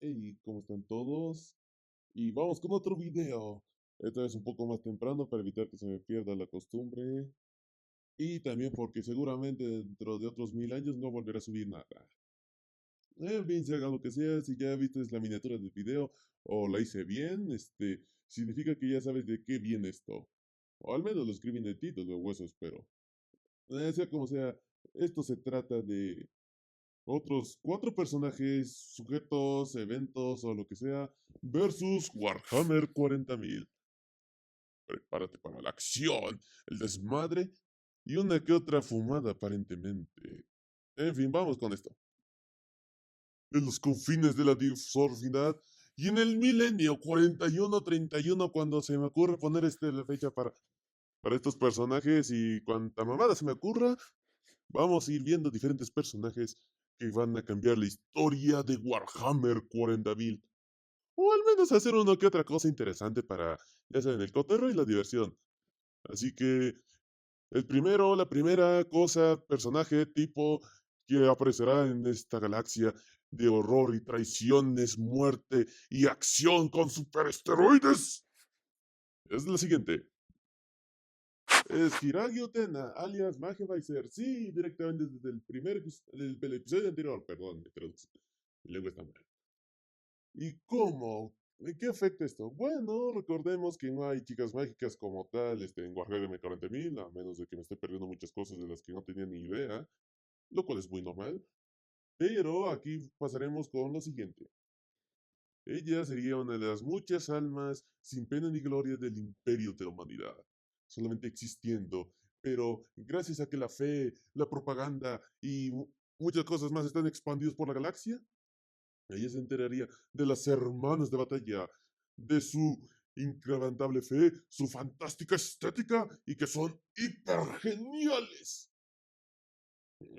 Hey, ¿cómo están todos? Y vamos con otro video. Esta vez un poco más temprano para evitar que se me pierda la costumbre. Y también porque seguramente dentro de otros 1000 años no volveré a subir nada. En fin, se haga lo que sea, si ya viste la miniatura del video o la hice bien, significa que ya sabes de qué viene esto. O al menos lo escribí en el título, o eso espero. Sea como sea, esto se trata de otros 4 personajes, sujetos, eventos o lo que sea, versus Warhammer 40.000. Prepárate para la acción, el desmadre y una que otra fumada aparentemente. En fin, vamos con esto. En los confines de la disorfidad y en el milenio 4131 cuando se me ocurre poner la fecha para estos personajes y cuanta mamada se me ocurra, vamos a ir viendo diferentes personajes que van a cambiar la historia de Warhammer 40.000. O al menos hacer una que otra cosa interesante para, ya saben, el cotorreo y la diversión. Así que la primera cosa, personaje, tipo que aparecerá en esta galaxia de horror y traiciones, muerte y acción con superesteroides, es la siguiente. Es Hiragi Utena, alias Mageweiser. Sí, directamente desde el del episodio anterior. Perdón, mi lengua está mal. ¿Y cómo? ¿En qué afecta esto? Bueno, recordemos que no hay chicas mágicas como tal en Warhammer 40.000, a menos de que me esté perdiendo muchas cosas de las que no tenía ni idea, lo cual es muy normal. Pero aquí pasaremos con lo siguiente. Ella sería una de las muchas almas sin pena ni gloria del imperio de la humanidad, solamente existiendo, pero gracias a que la fe, la propaganda y muchas cosas más están expandidos por la galaxia, ella se enteraría de las hermanas de batalla, de su incrementable fe, su fantástica estética y que son hiper geniales.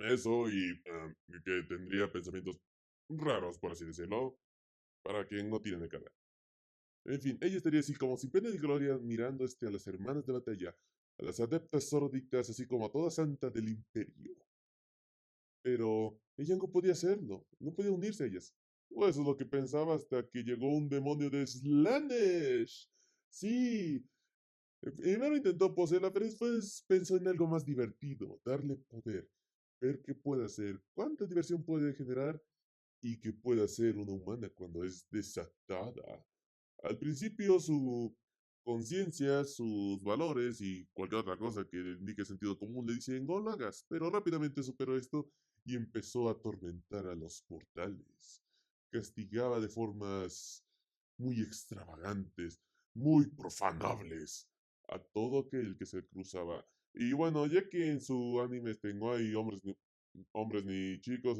Eso y que tendría pensamientos raros, por así decirlo, para quien no tiene de cara. En fin, ella estaría así como sin pena ni gloria mirando a las hermanas de batalla, a las adeptas sórdicas, así como a toda santa del imperio. Pero ella no podía hacerlo, no podía unirse a ellas. O eso es lo que pensaba hasta que llegó un demonio de Slanesh. Sí, primero intentó poseerla, pero después pensó en algo más divertido, darle poder, ver qué puede hacer, cuánta diversión puede generar y qué puede hacer una humana cuando es desatada. Al principio su conciencia, sus valores y cualquier otra cosa que le indique sentido común le dicen no lo hagas, pero rápidamente superó esto y empezó a atormentar a los mortales. Castigaba de formas muy extravagantes, muy profanables a todo aquel que se cruzaba. Y bueno, ya que en su anime no hay hombres ni chicos,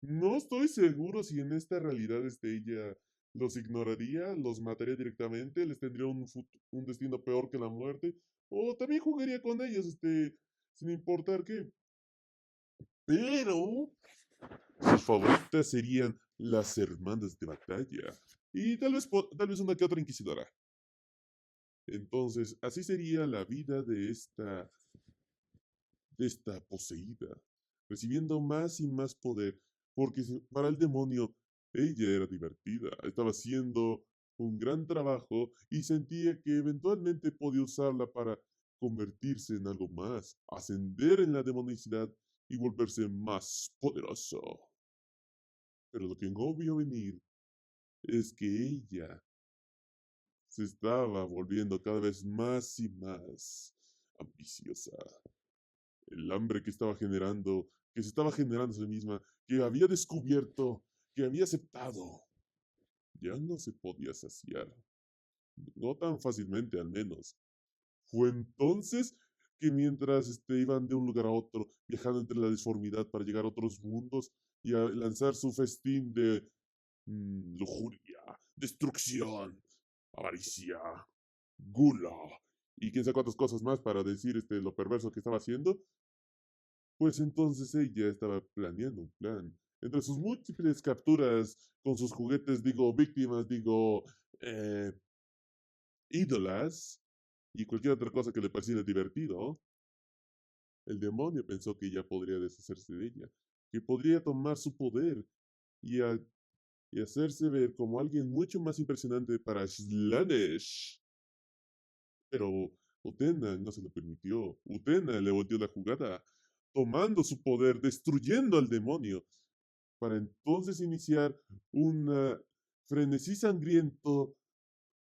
no estoy seguro si en esta realidad ella los ignoraría, los mataría directamente, les tendría un destino peor que la muerte, o también jugaría con ellos, sin importar qué. Pero sus favoritas serían las hermanas de batalla, y tal vez una que otra inquisidora. Entonces, así sería la vida de esta poseída, recibiendo más y más poder, porque para el demonio ella era divertida, estaba haciendo un gran trabajo y sentía que eventualmente podía usarla para convertirse en algo más, ascender en la demonicidad y volverse más poderoso. Pero lo que no vio venir es que ella se estaba volviendo cada vez más y más ambiciosa. El hambre que se estaba generando a sí misma, que había descubierto, que había aceptado, ya no se podía saciar, no tan fácilmente al menos. Fue entonces que mientras iban de un lugar a otro, viajando entre la disformidad para llegar a otros mundos y a lanzar su festín de lujuria, destrucción, avaricia, gula y quién sabe cuántas cosas más para decir lo perverso que estaba haciendo, pues entonces ella estaba planeando un plan. Entre sus múltiples capturas con sus juguetes, digo, víctimas, digo, eh, ídolas y cualquier otra cosa que le pareciera divertido, el demonio pensó que ya podría deshacerse de ella, que podría tomar su poder y y hacerse ver como alguien mucho más impresionante para Slanesh. Pero Utena no se lo permitió. Utena le volteó la jugada, tomando su poder, destruyendo al demonio, para entonces iniciar una frenesí sangriento,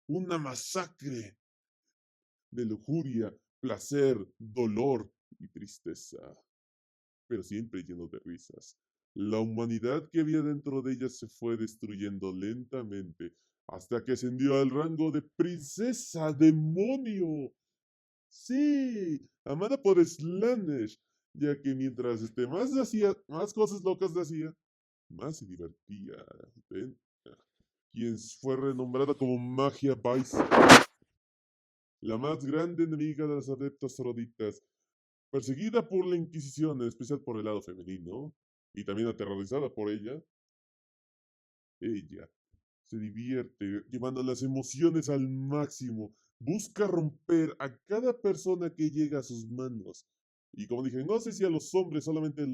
una masacre de lujuria, placer, dolor y tristeza, pero siempre lleno de risas. La humanidad que había dentro de ella se fue destruyendo lentamente hasta que ascendió al rango de princesa demonio. Sí, amada por Slanesh, ya que mientras más hacía, más cosas locas hacía, más se divertía. ¿Ven? Quien fue renombrada como Magia Vice, la más grande enemiga de las adeptas soroditas, perseguida por la Inquisición, en especial por el lado femenino, y también aterrorizada por ella se divierte llevando las emociones al máximo, busca romper a cada persona que llega a sus manos. Y como dije, no sé si a los hombres solamente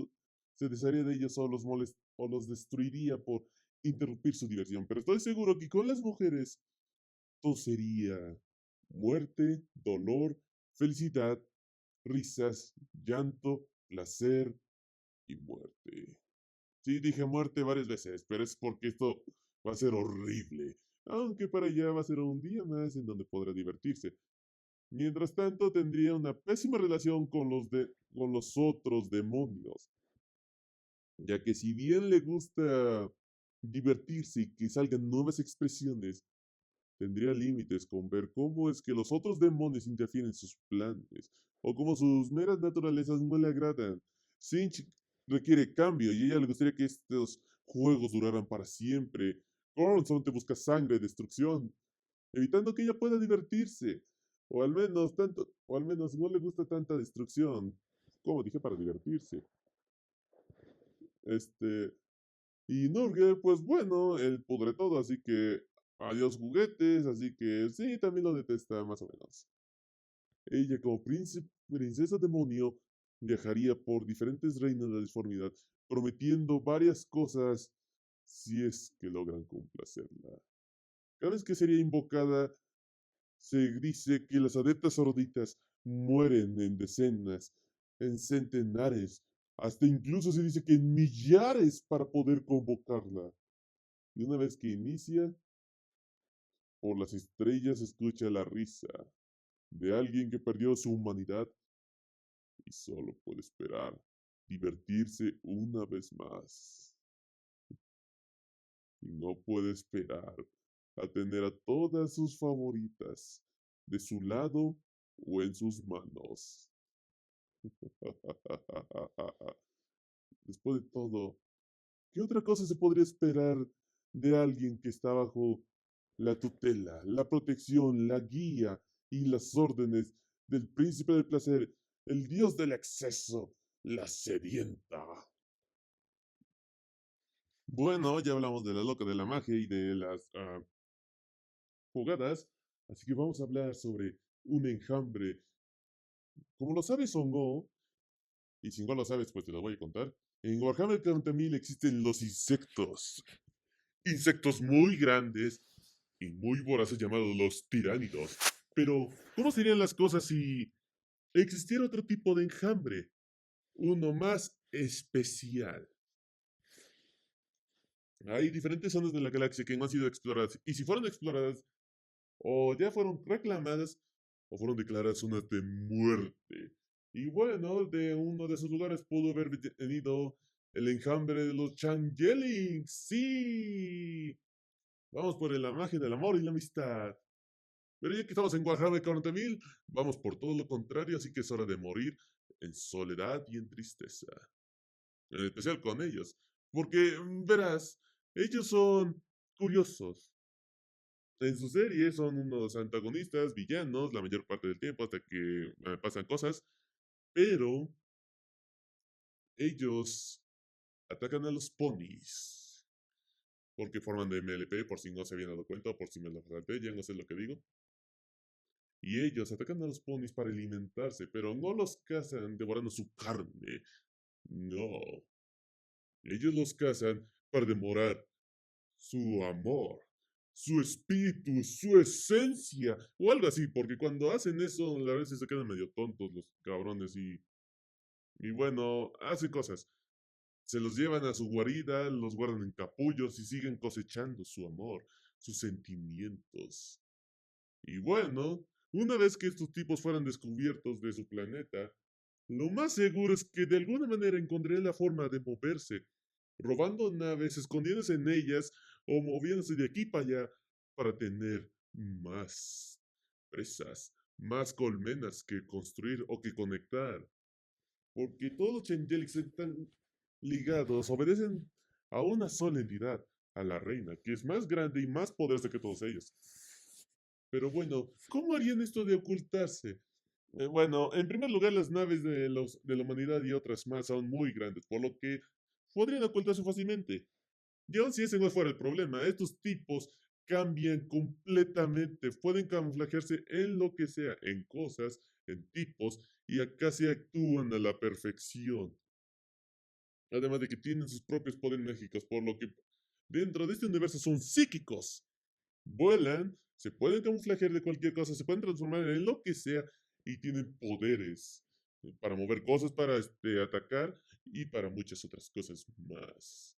se desharía de ellos o los destruiría por interrumpir su diversión, pero estoy seguro que con las mujeres todo sería muerte, dolor, felicidad, risas, llanto, placer y muerte. Sí, dije muerte varias veces, pero es porque esto va a ser horrible. Aunque para allá va a ser un día más en donde podrá divertirse. Mientras tanto, tendría una pésima relación con los otros demonios, ya que si bien le gusta divertirse y que salgan nuevas expresiones, tendría límites con ver cómo es que los otros demonios interfieren en sus planes, o cómo sus meras naturalezas no le agradan. Sinch requiere cambio y a ella le gustaría que estos juegos duraran para siempre. Korn solamente busca sangre y destrucción, evitando que ella pueda divertirse. O al menos no le gusta tanta destrucción. Como dije, para divertirse. Este, y Nurgle, pues bueno, él pudre todo, así que adiós juguetes, así que sí, también lo detesta más o menos. Ella como princesa demonio viajaría por diferentes reinos de la disformidad, prometiendo varias cosas si es que logran complacerla. Cada vez que sería invocada, se dice que las adeptas sorditas mueren en decenas, en centenares, hasta incluso se dice que en millares para poder convocarla. Y una vez que inicia, por las estrellas se escucha la risa de alguien que perdió su humanidad y solo puede esperar divertirse una vez más. Y no puede esperar a tener a todas sus favoritas de su lado o en sus manos. Después de todo, ¿qué otra cosa se podría esperar de alguien que está bajo la tutela, la protección, la guía y las órdenes del príncipe del placer, el dios del exceso, la sedienta? Bueno, ya hablamos de la loca de la magia y de las jugadas, así que vamos a hablar sobre un enjambre. Como lo sabes, Hongo, y si no lo sabes, pues te lo voy a contar. En Warhammer 40.000 existen los insectos. Insectos muy grandes y muy voraces llamados los tiránidos. Pero, ¿cómo serían las cosas si existiera otro tipo de enjambre? Uno más especial. Hay diferentes zonas de la galaxia que no han sido exploradas. Y si fueron exploradas, o ya fueron reclamadas, o fueron declaradas zonas de muerte. Y bueno, de uno de esos lugares pudo haber venido el enjambre de los Changelings. ¡Sí! Vamos por la magia del amor y la amistad. Pero ya que estamos en Warhammer 40.000, vamos por todo lo contrario, así que es hora de morir en soledad y en tristeza. En especial con ellos. Porque, verás, ellos son curiosos. En su serie son unos antagonistas, villanos, la mayor parte del tiempo hasta que pasan cosas. Pero ellos atacan a los ponis. Porque forman de MLP, por si no se habían dado cuenta, o por si me lo salté, ya no sé lo que digo. Y ellos atacan a los ponis para alimentarse, pero no los cazan devorando su carne. No. Ellos los cazan para devorar su amor, su espíritu, su esencia, o algo así, porque cuando hacen eso, la verdad es que se quedan medio tontos los cabrones y bueno, hacen cosas. Se los llevan a su guarida, los guardan en capullos y siguen cosechando su amor, sus sentimientos. Y bueno, una vez que estos tipos fueran descubiertos de su planeta, lo más seguro es que de alguna manera encontrarían la forma de moverse, robando naves, escondiéndose en ellas o moviéndose de aquí para allá para tener más presas, más colmenas que construir o que conectar. Porque todos los Changelics están ligados, obedecen a una sola entidad, a la reina, que es más grande y más poderosa que todos ellos. Pero bueno, ¿cómo harían esto de ocultarse? Bueno, en primer lugar, las naves de la humanidad y otras más son muy grandes, por lo que podrían ocultarse fácilmente. Y aun si ese no fuera el problema, estos tipos cambian completamente, pueden camuflajearse en lo que sea, en cosas, en tipos, y acá se actúan a la perfección. Además de que tienen sus propios poderes mágicos, por lo que dentro de este universo son psíquicos. Vuelan, se pueden camuflajear de cualquier cosa, se pueden transformar en lo que sea y tienen poderes para mover cosas, para atacar y para muchas otras cosas más.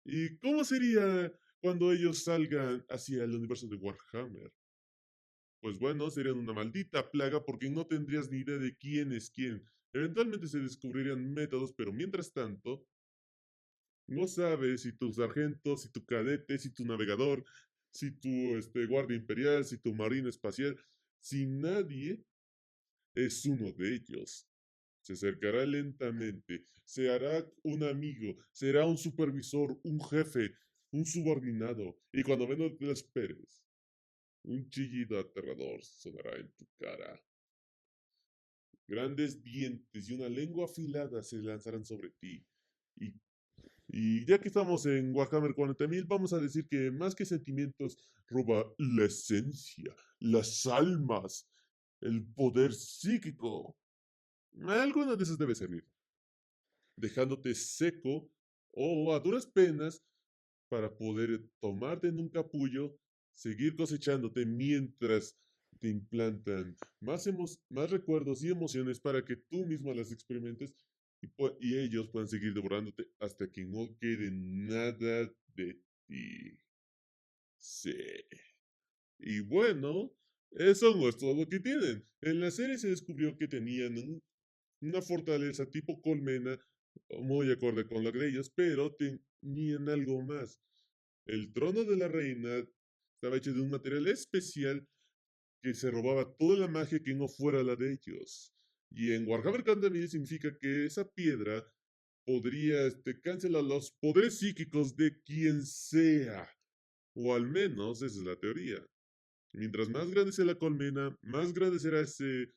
¿Y cómo sería cuando ellos salgan hacia el universo de Warhammer? Pues bueno, serían una maldita plaga porque no tendrías ni idea de quién es quién. Eventualmente se descubrirían métodos, pero mientras tanto, no sabes si tu sargento, si tu cadete, si tu navegador, si tu guardia imperial, si tu marina espacial, si nadie es uno de ellos. Se acercará lentamente, se hará un amigo, será un supervisor, un jefe, un subordinado, y cuando menos te lo esperes, un chillido aterrador sonará en tu cara. Grandes dientes y una lengua afilada se lanzarán sobre ti, y Y ya que estamos en Warhammer 40.000, vamos a decir que más que sentimientos, roba la esencia, las almas, el poder psíquico. Alguna de esas debe servir, dejándote seco o a duras penas para poder tomarte en un capullo, seguir cosechándote mientras te implantan más recuerdos y emociones para que tú mismo las experimentes y ellos puedan seguir devorándote hasta que no quede nada de ti. Sí. Y bueno, eso no es todo lo que tienen. En la serie se descubrió que tenían una fortaleza tipo colmena, muy acorde con la de ellos, pero tenían algo más. El trono de la reina estaba hecho de un material especial que se robaba toda la magia que no fuera la de ellos. Y en Warhammer Canterbury significa que esa piedra podría cancelar los poderes psíquicos de quien sea. O al menos esa es la teoría. Mientras más grande sea la colmena, más grande será ese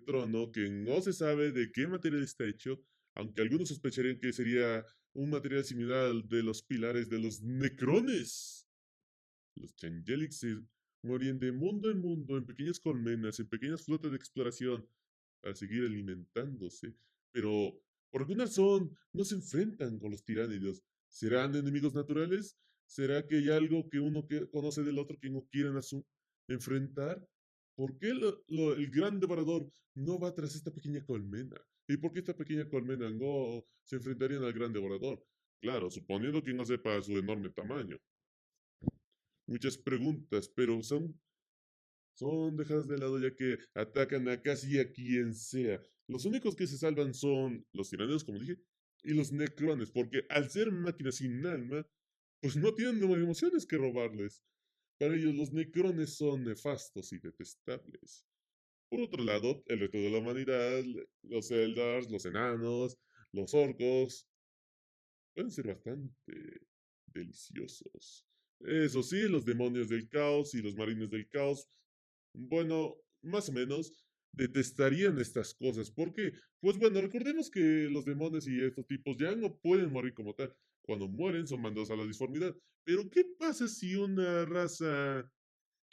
trono que no se sabe de qué material está hecho, aunque algunos sospecharían que sería un material similar al de los pilares de los necrones. Los Changelics se morían de mundo en mundo en pequeñas colmenas, en pequeñas flotas de exploración, para seguir alimentándose. Pero, por alguna razón, no se enfrentan con los tiránidos. ¿Serán enemigos naturales? ¿Será que hay algo que uno conoce del otro que no quieran enfrentar? ¿Por qué el gran devorador no va tras esta pequeña colmena? ¿Y por qué esta pequeña colmena no se enfrentarían al gran devorador? Claro, suponiendo que no sepa su enorme tamaño. Muchas preguntas, pero son dejadas de lado ya que atacan a casi a quien sea. Los únicos que se salvan son los tiraneos, como dije, y los necrones, porque al ser máquinas sin alma, pues no tienen emociones que robarles. Para ellos los necrones son nefastos y detestables. Por otro lado, el resto de la humanidad, los Eldars, los enanos, los orcos, pueden ser bastante deliciosos. Eso sí, los demonios del caos y los marines del caos, bueno, más o menos, detestarían estas cosas. ¿Por qué? Pues bueno, recordemos que los demonios y estos tipos ya no pueden morir como tal. Cuando mueren son mandados a la disformidad. Pero ¿qué pasa si una raza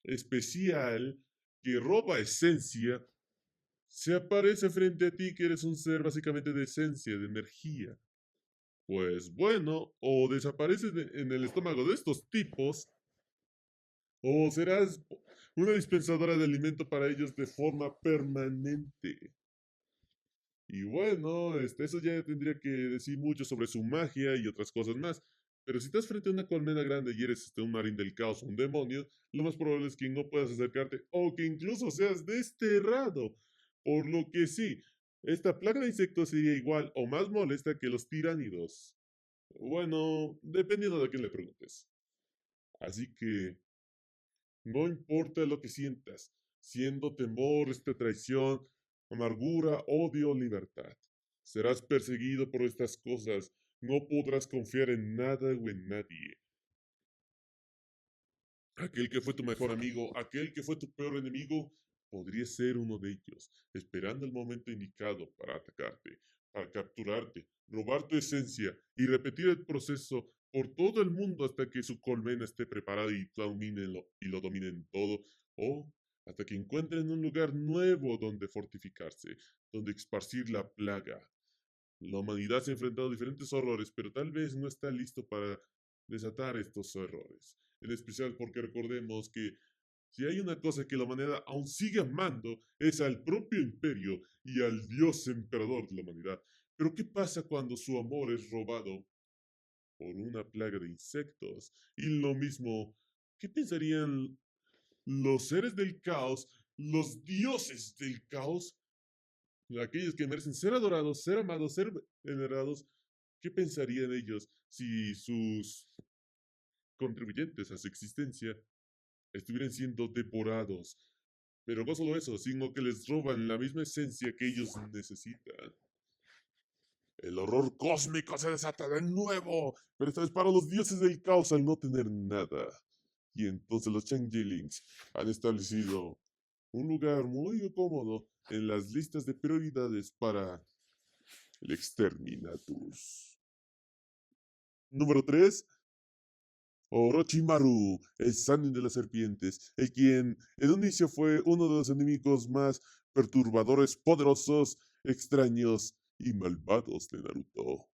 especial que roba esencia se aparece frente a ti que eres un ser básicamente de esencia, de energía? Pues bueno, o desapareces en el estómago de estos tipos, o serás una dispensadora de alimento para ellos de forma permanente. Y bueno, eso ya tendría que decir mucho sobre su magia y otras cosas más. Pero si estás frente a una colmena grande y eres un marín del caos o un demonio, lo más probable es que no puedas acercarte o que incluso seas desterrado. Por lo que sí, esta plaga de insectos sería igual o más molesta que los tiránidos. Bueno, dependiendo de a quién le preguntes. Así que no importa lo que sientas, siendo temor, traición, amargura, odio, libertad. Serás perseguido por estas cosas. No podrás confiar en nada o en nadie. Aquel que fue tu mejor amigo, aquel que fue tu peor enemigo, podría ser uno de ellos, esperando el momento indicado para atacarte, para capturarte, robar tu esencia y repetir el proceso por todo el mundo hasta que su colmena esté preparada y lo dominen todo, o hasta que encuentren un lugar nuevo donde fortificarse, donde esparcir la plaga. La humanidad se ha enfrentado a diferentes horrores, pero tal vez no está listo para desatar estos horrores. En especial porque recordemos que si hay una cosa que la humanidad aún sigue amando, es al propio imperio y al dios emperador de la humanidad. Pero ¿qué pasa cuando su amor es robado por una plaga de insectos? Y lo mismo, ¿qué pensarían los seres del caos, los dioses del caos, aquellos que merecen ser adorados, ser amados, ser venerados? ¿Qué pensarían ellos si sus contribuyentes a su existencia estuvieran siendo devorados? Pero no solo eso, sino que les roban la misma esencia que ellos necesitan. El horror cósmico se desata de nuevo, pero esta vez para los dioses del caos al no tener nada. Y entonces los Changelings han establecido un lugar muy cómodo en las listas de prioridades para el Exterminatus. Número 3, Orochimaru, el Sannin de las serpientes, el quien en un inicio fue uno de los enemigos más perturbadores, poderosos, extraños y malvados de Naruto.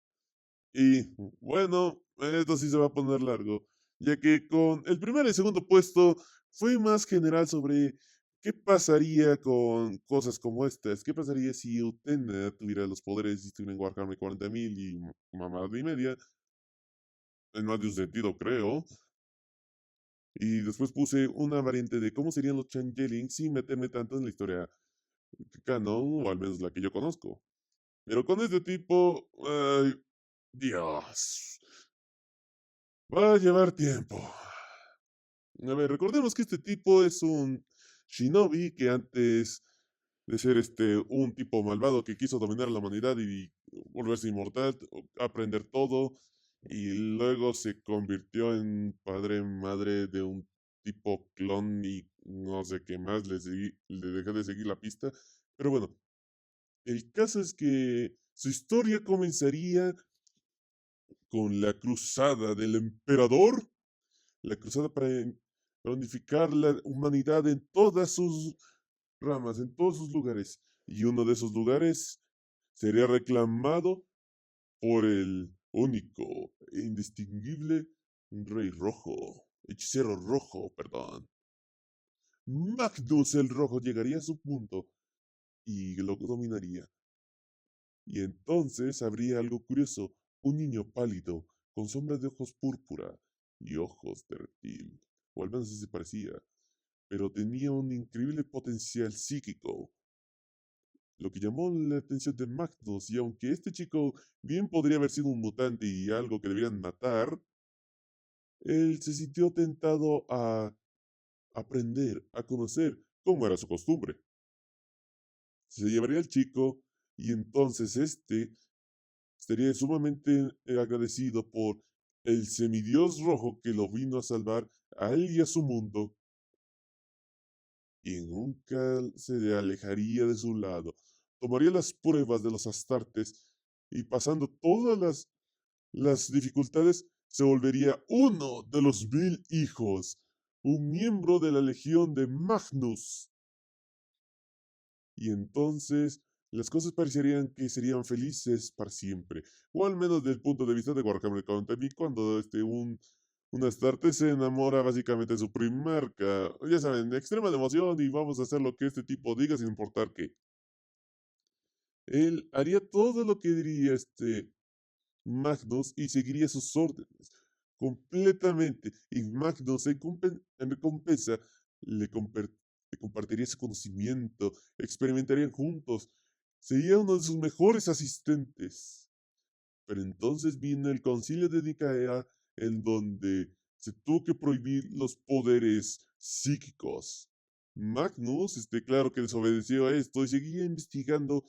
Y bueno, esto sí se va a poner largo, ya que con el primer y segundo puesto fue más general sobre qué pasaría con cosas como estas, qué pasaría si Utena tuviera los poderes y estuviera en Warhammer 40.000 y mamada y media, en más de un sentido creo. Y después puse una variante de cómo serían los Changelings sin meterme tanto en la historia canon, o al menos la que yo conozco. Pero con este tipo, ay, Dios, va a llevar tiempo. A ver, recordemos que este tipo es un shinobi que antes de ser un tipo malvado que quiso dominar la humanidad y volverse inmortal, aprender todo, y luego se convirtió en padre madre de un tipo clon y no sé qué más, le dejé de seguir la pista. Pero bueno, el caso es que su historia comenzaría con la cruzada del emperador, la cruzada para unificar la humanidad en todas sus ramas, en todos sus lugares. Y uno de esos lugares sería reclamado por el único e indistinguible Rey Rojo, hechicero rojo, perdón. Magnus el Rojo llegaría a su punto y lo dominaría. Y entonces habría algo curioso, un niño pálido, con sombras de ojos púrpura y ojos de reptil, o al menos así se parecía, pero tenía un increíble potencial psíquico, lo que llamó la atención de Magnus, y aunque este chico bien podría haber sido un mutante y algo que debían matar, él se sintió tentado a aprender, a conocer cómo era su costumbre. Se llevaría al chico y entonces estaría sumamente agradecido por el semidios rojo que lo vino a salvar a él y a su mundo, y nunca se le alejaría de su lado. Tomaría las pruebas de los astartes y pasando todas las dificultades se volvería uno de los 1000 hijos, un miembro de la legión de Magnus. Y entonces las cosas parecerían que serían felices para siempre. O al menos desde el punto de vista de Warhammer Community, cuando un Astarte se enamora básicamente de su primarca. Ya saben, extrema de emoción y vamos a hacer lo que este tipo diga sin importar qué. Él haría todo lo que diría Magnus y seguiría sus órdenes completamente. Y Magnus en recompensa le, le compartiría su conocimiento, experimentarían juntos, sería uno de sus mejores asistentes. Pero entonces vino el concilio de Nicea en donde se tuvo que prohibir los poderes psíquicos. Magnus, claro que desobedeció a esto y seguía investigando,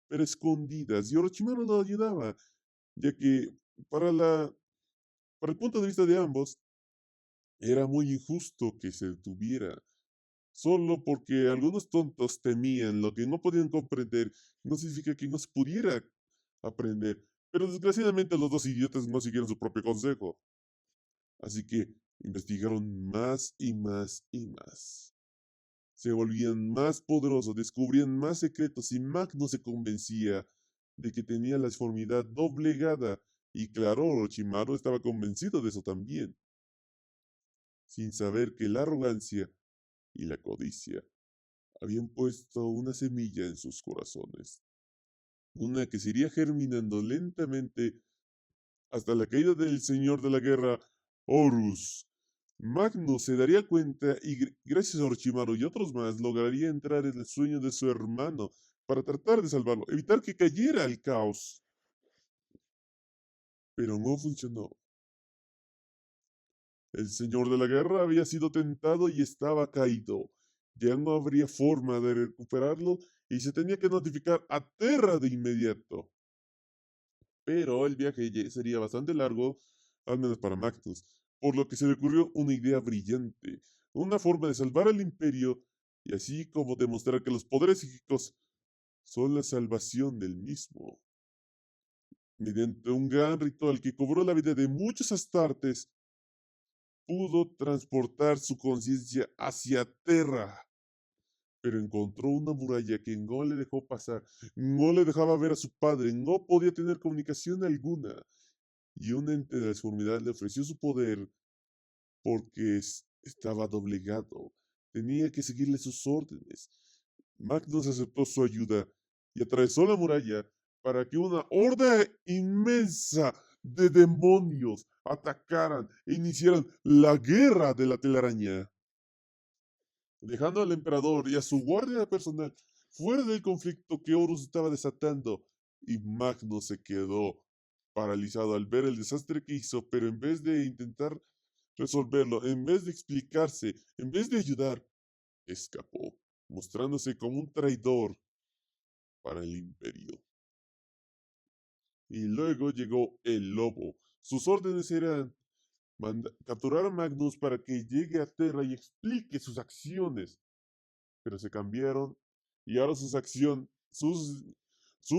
pero escondidas, y Orochimaru lo ayudaba, ya que para para el punto de vista de ambos, era muy injusto que se detuviera, solo porque algunos tontos temían lo que no podían comprender, no significa que no se pudiera aprender, pero desgraciadamente los dos idiotas no siguieron su propio consejo, así que investigaron más y más y más. Se volvían más poderosos, descubrían más secretos y Magnus se convencía de que tenía la deformidad doblegada. Y claro, Orochimaru estaba convencido de eso también, sin saber que la arrogancia y la codicia habían puesto una semilla en sus corazones, una que se iría germinando lentamente hasta la caída del señor de la guerra, Horus. Magnus se daría cuenta y gracias a Orochimaru y otros más lograría entrar en el sueño de su hermano para tratar de salvarlo, evitar que cayera al caos. Pero no funcionó. El señor de la guerra había sido tentado y estaba caído. Ya no habría forma de recuperarlo y se tenía que notificar a Terra de inmediato. Pero el viaje sería bastante largo, al menos para Magnus, por lo que se le ocurrió una idea brillante, una forma de salvar al imperio y así como demostrar que los poderes psíquicos son la salvación del mismo. Mediante un gran ritual que cobró la vida de muchos astartes, pudo transportar su conciencia hacia Terra, pero encontró una muralla que no le dejó pasar, no le dejaba ver a su padre, no podía tener comunicación alguna. Y un ente de la deformidad le ofreció su poder porque estaba doblegado. Tenía que seguirle sus órdenes. Magnus aceptó su ayuda y atravesó la muralla para que una horda inmensa de demonios atacaran e iniciaran la guerra de la telaraña, dejando al emperador y a su guardia personal fuera del conflicto que Horus estaba desatando, y Magnus se quedó paralizado al ver el desastre que hizo, pero en vez de intentar resolverlo, en vez de explicarse, en vez de ayudar, escapó, mostrándose como un traidor para el imperio. Y luego llegó el lobo. Sus órdenes eran capturar a Magnus para que llegue a Terra y explique sus acciones, pero se cambiaron y ahora su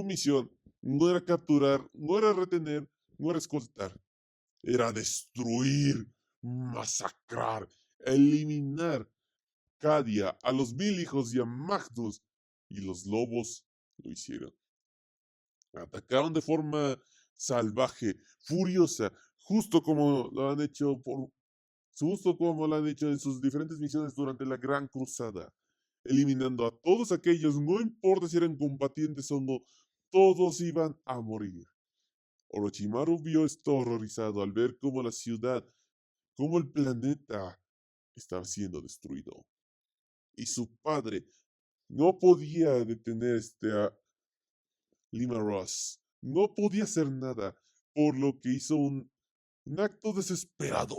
misión no era capturar, no era retener, no era escoltar, era destruir, masacrar, eliminar Cadia, a los 1000 hijos y a Magnus, y los lobos lo hicieron. Atacaron de forma salvaje, furiosa, justo como lo han hecho en sus diferentes misiones durante la Gran Cruzada, eliminando a todos aquellos, no importa si eran combatientes o no, todos iban a morir. Orochimaru vio esto horrorizado al ver cómo la ciudad, cómo el planeta estaba siendo destruido. Y su padre no podía detener a Lima Ross. No podía hacer nada, por lo que hizo un acto desesperado.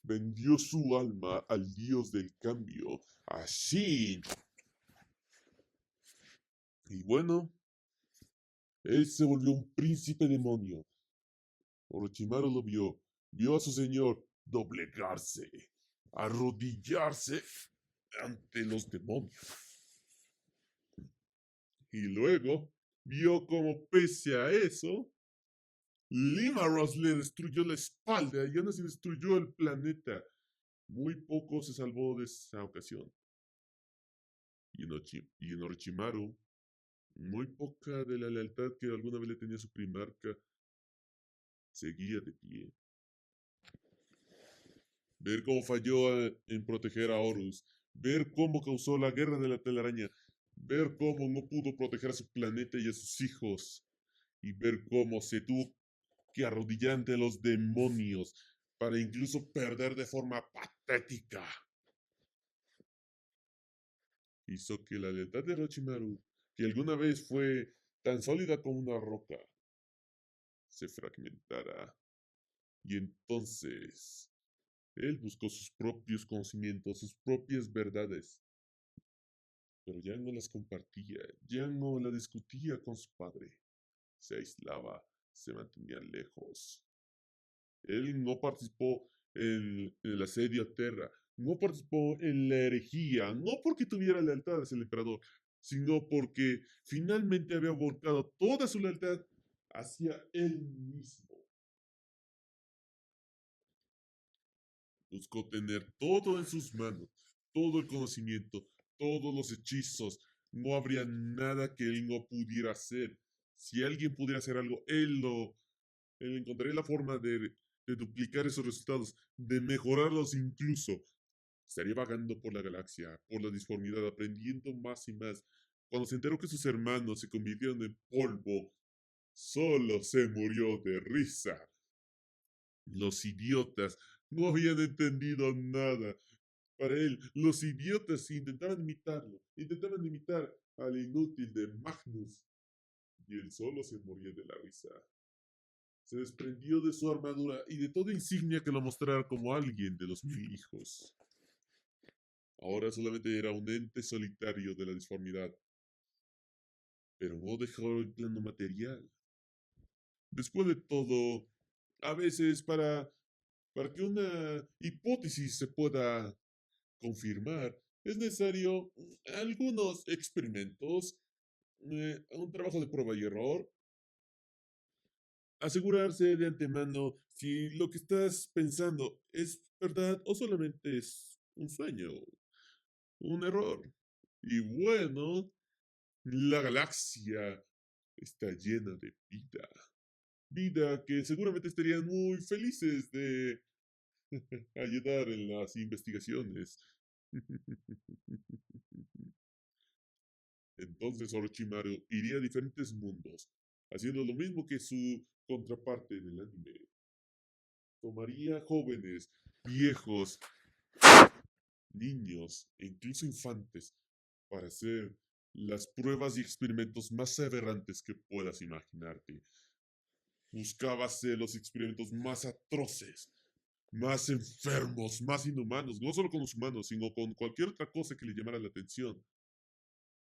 Vendió su alma al dios del cambio, a Shin. Y bueno, él se volvió un príncipe demonio. Orochimaru lo vio a su señor doblegarse, arrodillarse ante los demonios. Y luego vio como pese a eso, Limaros le destruyó la espalda y aún así destruyó el planeta. Muy poco se salvó de esa ocasión. Y en Orochimaru, muy poca de la lealtad que alguna vez le tenía a su primarca seguía de pie. Ver cómo falló en proteger a Horus, ver cómo causó la guerra de la telaraña, ver cómo no pudo proteger a su planeta y a sus hijos, y ver cómo se tuvo que arrodillar ante los demonios para incluso perder de forma patética. Hizo que la lealtad de Orochimaru, que alguna vez fue tan sólida como una roca, se fragmentara. Y entonces él buscó sus propios conocimientos, sus propias verdades, pero ya no las compartía, ya no la discutía con su padre. Se aislaba, se mantenía lejos. Él no participó en el asedio a Terra, no participó en la herejía, no porque tuviera lealtad hacia el emperador, sino porque finalmente había volcado toda su lealtad hacia él mismo. Buscó tener todo en sus manos, todo el conocimiento, todos los hechizos. No habría nada que él no pudiera hacer. Si alguien pudiera hacer algo, él encontraría la forma de duplicar esos resultados, de mejorarlos incluso. Estaría vagando por la galaxia, por la disformidad, aprendiendo más y más. Cuando se enteró que sus hermanos se convirtieron en polvo, solo se murió de risa. Los idiotas no habían entendido nada. Para él, los idiotas intentaban imitarlo, intentaban imitar al inútil de Magnus, y él solo se moría de la risa. Se desprendió de su armadura y de toda insignia que lo mostrara como alguien de los mil hijos. Ahora solamente era un ente solitario de la disformidad, pero no dejó el plano material. Después de todo, a veces para que una hipótesis se pueda confirmar, es necesario algunos experimentos, un trabajo de prueba y error, asegurarse de antemano si lo que estás pensando es verdad o solamente es un sueño, un error. Y bueno, la galaxia está llena de vida. Vida que seguramente estarían muy felices de ayudar en las investigaciones. Entonces Orochimaru iría a diferentes mundos, haciendo lo mismo que su contraparte en el anime. Tomaría jóvenes, viejos, niños e incluso infantes para hacer las pruebas y experimentos más aberrantes que puedas imaginarte. Buscaba hacer los experimentos más atroces, más enfermos, más inhumanos, no solo con los humanos, sino con cualquier otra cosa que le llamara la atención.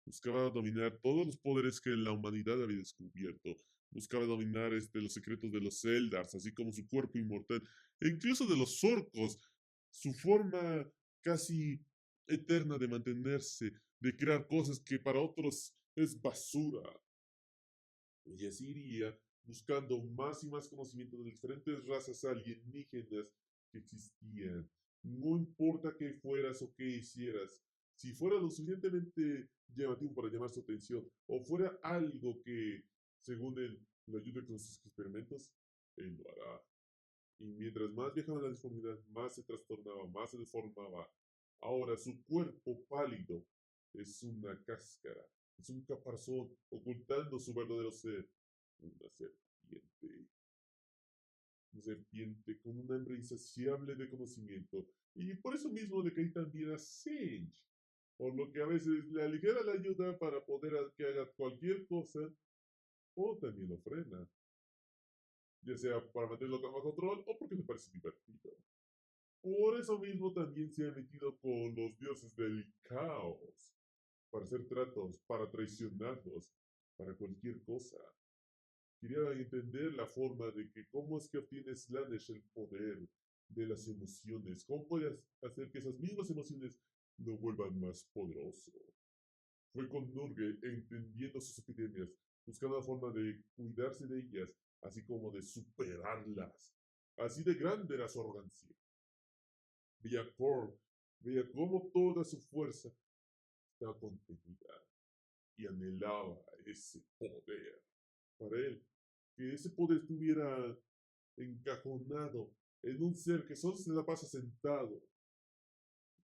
Buscaba dominar todos los poderes que la humanidad había descubierto. Buscaba dominar los secretos de los Eldars, así como su cuerpo inmortal, e incluso de los orcos, su forma casi eterna de mantenerse, de crear cosas que para otros es basura. Y así iría buscando más y más conocimiento de diferentes razas alienígenas que existían. No importa qué fueras o qué hicieras, si fuera lo suficientemente llamativo para llamar su atención, o fuera algo que, según él, le ayude con sus experimentos, él lo hará. Y mientras más viajaba en la disformidad, más se trastornaba, más se deformaba. Ahora su cuerpo pálido es una cáscara, es un caparazón ocultando su verdadero ser, una serpiente. Una serpiente con un hambre insaciable de conocimiento. Y por eso mismo le cae también a Sage. Por lo que a veces le aligera la ayuda para poder que haga cualquier cosa, o también lo frena. Ya sea para mantenerlo bajo control o porque le parece divertido. Por eso mismo también se ha metido con los dioses del caos, para hacer tratos, para traicionarlos, para cualquier cosa. Quería entender la forma de que cómo es que obtiene Slanesh el poder de las emociones, cómo puede hacer que esas mismas emociones lo vuelvan más poderoso. Fue con Nurgle entendiendo sus epidemias, buscando la forma de cuidarse de ellas, así como de superarlas. Así de grande era su arrogancia. Veía Korg, veía cómo toda su fuerza estaba contenida y anhelaba ese poder. Para él, que ese poder estuviera encajonado en un ser que solo se la pasa sentado,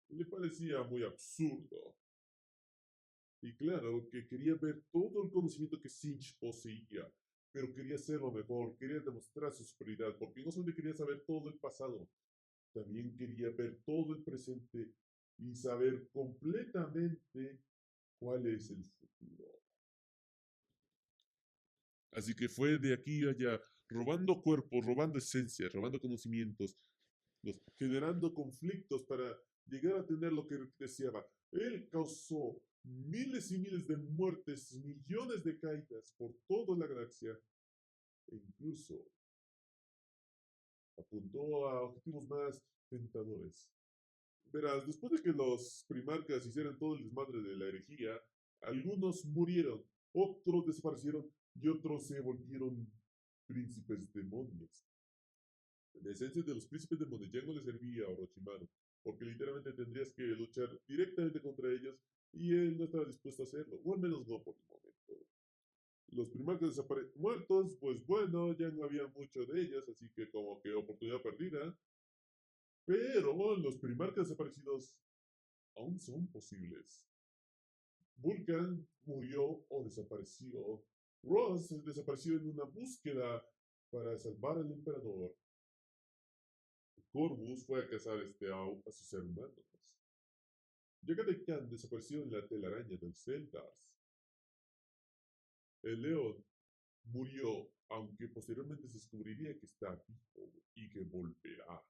le parecía muy absurdo. Y claro, que quería ver todo el conocimiento que Sinch poseía, pero quería hacerlo mejor, quería demostrar su superioridad, porque no solamente quería saber todo el pasado, también quería ver todo el presente y saber completamente cuál es el futuro. Así que fue de aquí a allá, robando cuerpos, robando esencias, robando conocimientos, generando conflictos para llegar a tener lo que deseaba. Él causó miles y miles de muertes, millones de caídas por toda la galaxia e incluso apuntó a objetivos más tentadores. Verás, después de que los primarcas hicieran todo el desmadre de la herejía, algunos murieron, otros desaparecieron y otros se volvieron príncipes demonios. La esencia de los príncipes demonios ya no le servía a Orochimaru, porque literalmente tendrías que luchar directamente contra ellos y él no estaba dispuesto a hacerlo, o al menos no por el momento. Los primarcas muertos, pues bueno, ya no había mucho de ellos, así que como que oportunidad perdida. Pero los primarcas desaparecidos aún son posibles. Vulcan murió o desapareció. Ross desapareció en una búsqueda para salvar al emperador. Corvus fue a cazar a sus hermanos. Yaga Khan desapareció en la telaraña del Celdars. El león murió, aunque posteriormente se descubriría que está vivo y que volverá.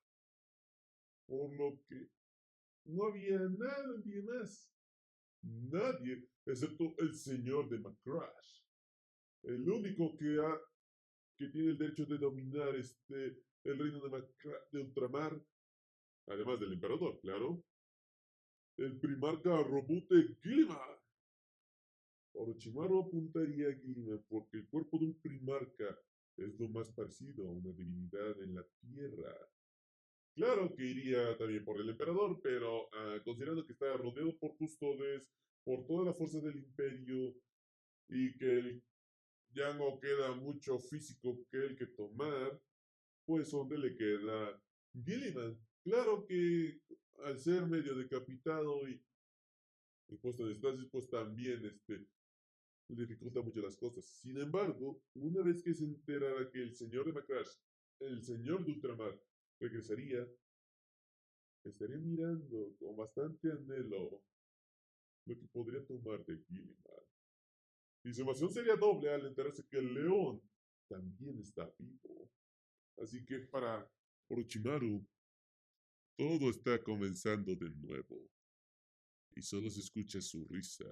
Por lo que no había nadie más. Nadie, excepto el señor de Macrash. El único que tiene el derecho de dominar el reino de Ultramar, además del emperador, claro. El primarca Robute Gilliman. Orochimaru apuntaría a Gilliman porque el cuerpo de un primarca es lo más parecido a una divinidad en la tierra. Claro que iría también por el emperador, pero considerando que está rodeado por custodes, por toda la fuerza del imperio y que ya no queda mucho físico que el que tomar, pues ¿dónde le queda Gilliman? Claro que al ser medio decapitado y puesto de estasis, pues también le dificulta mucho las cosas. Sin embargo, una vez que se enterara que el señor de Macrash, el señor de Ultramar, regresaría, estaría mirando con bastante anhelo lo que podría tomar de Gilliman. Y su emoción sería doble al enterarse que el león también está vivo. Así que para Orochimaru, todo está comenzando de nuevo. Y solo se escucha su risa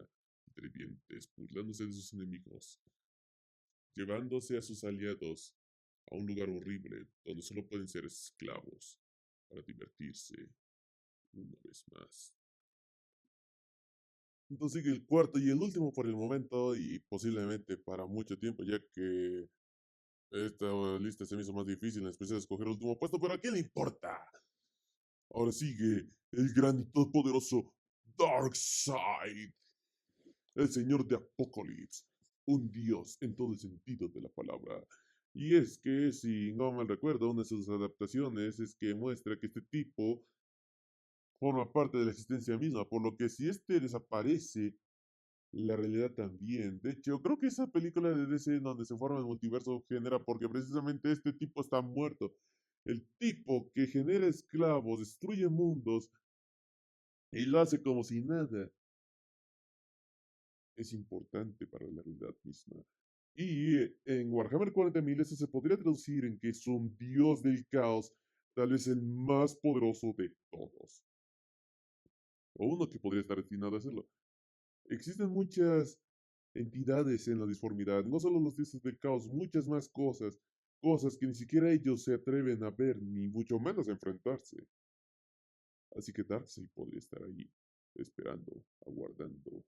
entre dientes, burlándose de sus enemigos, llevándose a sus aliados a un lugar horrible donde solo pueden ser esclavos para divertirse una vez más. Entonces sigue el cuarto y el último por el momento y posiblemente para mucho tiempo, ya que esta lista se me hizo más difícil, en especial escoger el último puesto, pero ¿a quién le importa? Ahora sigue el gran y todopoderoso Darkseid, el señor de Apocalipsis, un dios en todo el sentido de la palabra. Y es que, si no mal recuerdo, una de sus adaptaciones es que muestra que este tipo forma parte de la existencia misma, por lo que si este desaparece, la realidad también. De hecho, creo que esa película de DC en donde se forma el multiverso genera porque precisamente este tipo está muerto. El tipo que genera esclavos, destruye mundos y lo hace como si nada. Es importante para la realidad misma. Y en Warhammer 40.000 eso se podría traducir en que es un dios del caos, tal vez el más poderoso de todos. O uno que podría estar destinado a hacerlo. Existen muchas entidades en la disformidad, no solo los dioses del caos, muchas más cosas, cosas que ni siquiera ellos se atreven a ver, ni mucho menos a enfrentarse. Así que Darkseid podría estar ahí, esperando, aguardando,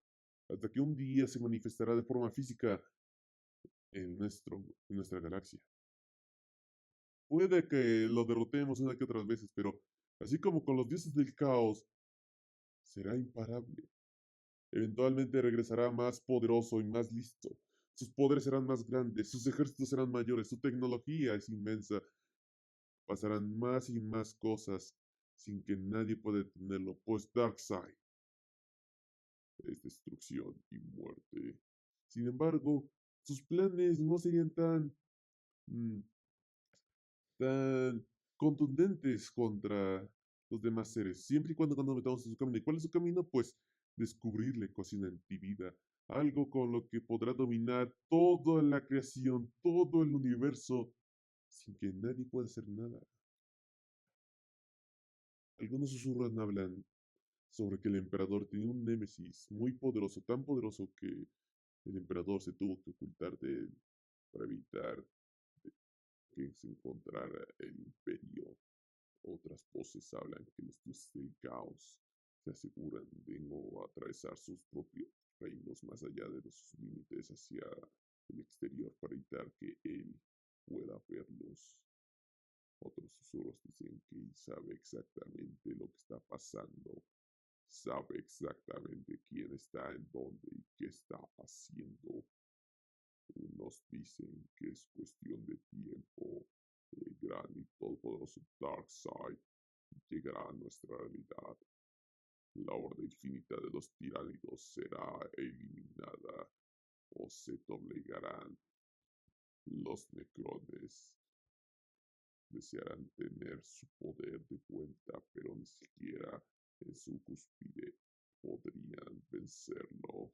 hasta que un día se manifestará de forma física en nuestra galaxia. Puede que lo derrotemos una que otras veces, pero así como con los dioses del caos, será imparable. Eventualmente regresará más poderoso y más listo. Sus poderes serán más grandes, sus ejércitos serán mayores, su tecnología es inmensa. Pasarán más y más cosas sin que nadie pueda detenerlo, pues Darkseid es destrucción y muerte. Sin embargo, sus planes no serían mm, tan contundentes contra los demás seres, siempre y cuando metamos en su camino. ¿Y cuál es su camino? Pues descubrir la ecuación antivida, algo con lo que podrá dominar toda la creación, todo el universo, sin que nadie pueda hacer nada. Algunos susurran hablan sobre que el emperador tenía un némesis muy poderoso, tan poderoso que el emperador se tuvo que ocultar de él para evitar que se encontrara el imperio. Otras voces hablan que los dioses del caos se aseguran de no atravesar sus propios reinos más allá de los límites hacia el exterior para evitar que él pueda verlos. Otros susurros dicen que él sabe exactamente lo que está pasando, sabe exactamente quién está en dónde y qué está haciendo. Unos dicen que es cuestión de tiempo. El gran y todopoderoso Darkseid llegará a nuestra realidad. La horda infinita de los tiránidos será eliminada o se doblegarán. Los necrones desearán tener su poder de vuelta, pero ni siquiera en su cúspide podrían vencerlo.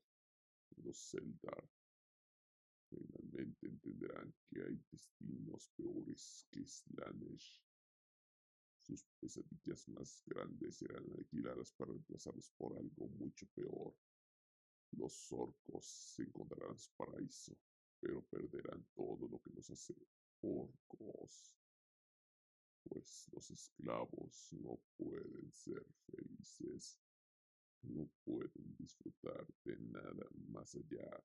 Los Eldar finalmente entenderán que hay destinos peores que Slanesh. Sus pesadillas más grandes serán aniquiladas para reemplazarlos por algo mucho peor. Los orcos encontrarán su paraíso, pero perderán todo lo que los hace orcos, pues los esclavos no pueden ser felices, no pueden disfrutar de nada más allá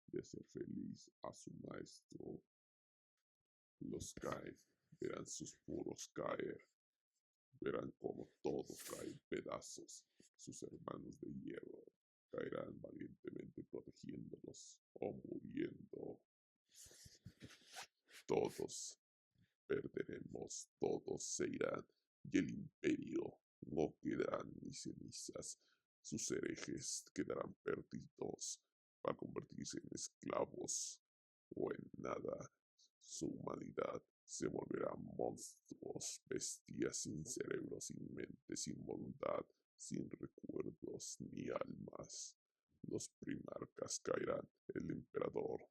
de hacer feliz a su maestro. Los caen, verán sus muros caer, verán como todo cae en pedazos. Sus hermanos de hierro caerán valientemente protegiéndolos o muriendo. Todos perderemos, todos se irán y el imperio no quedarán ni cenizas. Sus herejes quedarán perdidos para convertirse en esclavos o en nada. Su humanidad se volverá monstruos, bestias sin cerebro, sin mente, sin voluntad, sin recuerdos ni almas. Los primarcas caerán, el emperador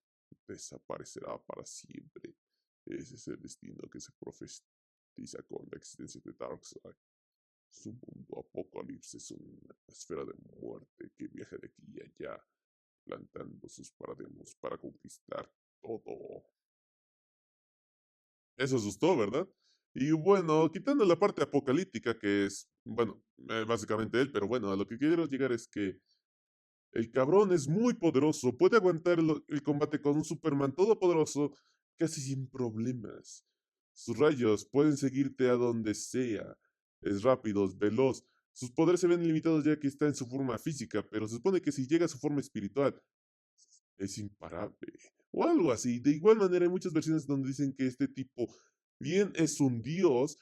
desaparecerá para siempre. Ese es el destino que se profetiza con la existencia de Darkseid. Su mundo apocalipsis es una esfera de muerte que viaja de aquí y allá, plantando sus paradigmas para conquistar todo. Eso asustó, ¿verdad? Y bueno, quitando la parte apocalíptica que es, bueno, básicamente él, pero bueno, a lo que quiero llegar es que el cabrón es muy poderoso, puede aguantar el combate con un Superman todopoderoso casi sin problemas. Sus rayos pueden seguirte a donde sea. Es rápido, es veloz. Sus poderes se ven limitados ya que está en su forma física, pero se supone que si llega a su forma espiritual, es imparable. O algo así. De igual manera, hay muchas versiones donde dicen que este tipo bien es un dios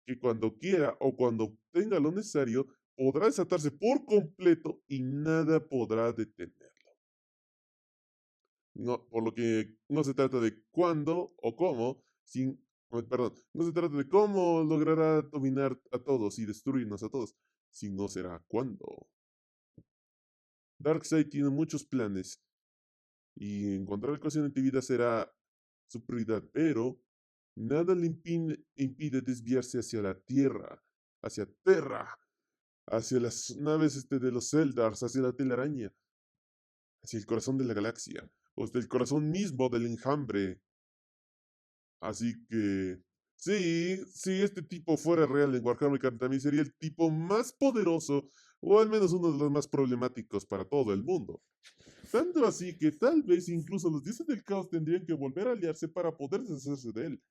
que cuando quiera o cuando tenga lo necesario, podrá desatarse por completo y nada podrá detenerlo. No, por lo que no se trata de cuándo o cómo, perdón, no se trata de cómo logrará dominar a todos y destruirnos a todos, sino será cuándo. Darkseid tiene muchos planes y encontrar la ecuación de vida será su prioridad, pero nada le impide desviarse hacia la Tierra, hacia Terra, hacia las naves de los Eldars, hacia la telaraña, hacia el corazón de la galaxia, o hasta el corazón mismo del enjambre. Así que, sí, si este tipo fuera real en Warhammer también sería el tipo más poderoso, o al menos uno de los más problemáticos para todo el mundo. Tanto así que tal vez incluso los dioses del caos tendrían que volver a aliarse para poder deshacerse de él.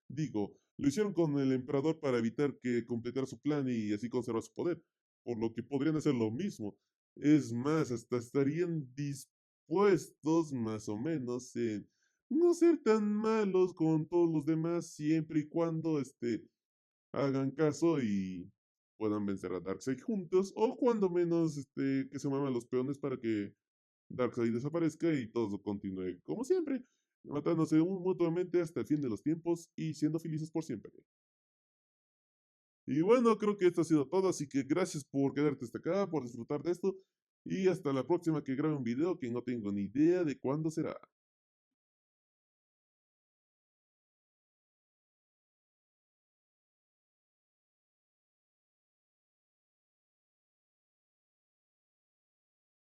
Digo, lo hicieron con el emperador para evitar que completara su plan y así conservar su poder, por lo que podrían hacer lo mismo. Es más, hasta estarían dispuestos más o menos en no ser tan malos con todos los demás siempre y cuando hagan caso y puedan vencer a Darkseid juntos, o cuando menos que se muevan los peones para que Darkseid desaparezca y todo continúe como siempre, matándose mutuamente hasta el fin de los tiempos y siendo felices por siempre. Y bueno, creo que esto ha sido todo, así que gracias por quedarte hasta acá, por disfrutar de esto, y hasta la próxima que grabe un video que no tengo ni idea de cuándo será.